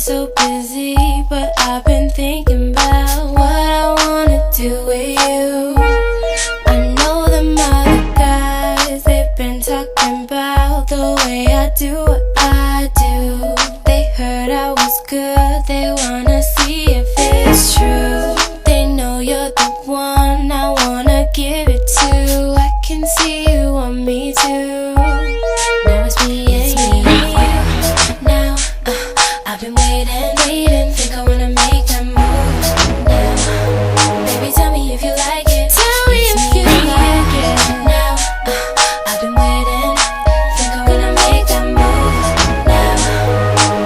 so busy, but I've been thinking about what I wanna do with you. I know them other guys, they've been talking about the way I do what I do. They heard I was good, they wanna see if it's true. They know you're the one I wanna give it to. I can see you want me too. Now it's me and you. Now I've been waiting, think I wanna make that move now. Baby, tell me if you like it. Tell me if you like it. Now I've been waiting, think I wanna make that move now.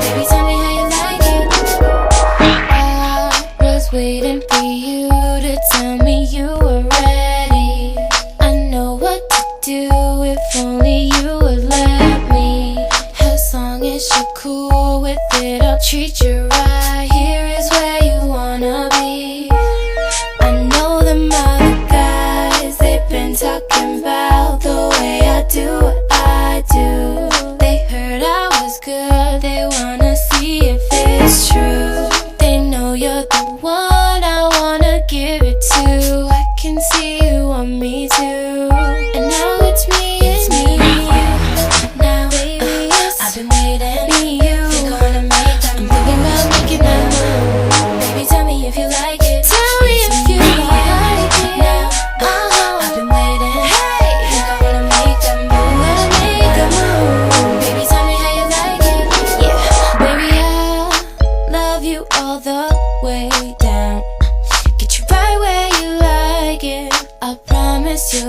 Baby, tell me how you like it. I was waiting for you to tell me you were ready. I know what to do if only you would let me. As long as you're cool with it, I'll treat you right. Here is where you wanna be. I know them other guys, they've been talking about the way I do what I do. They heard I was good, they wanna see if it's true. They know you're the one I wanna give it to. I can see you want me too. And now it's me and you. Now, baby, I've been waiting. Me, you. Think I wanna make that move. I'm thinking about making that move. Baby, tell me if you like it. Tell me if you like it. Now, I've been waiting. Hey, think I wanna make that move. Wanna make that move. Baby, tell me how you like it. Yeah, baby, I'll love you all the way down. Get you right where you like it. I promise you.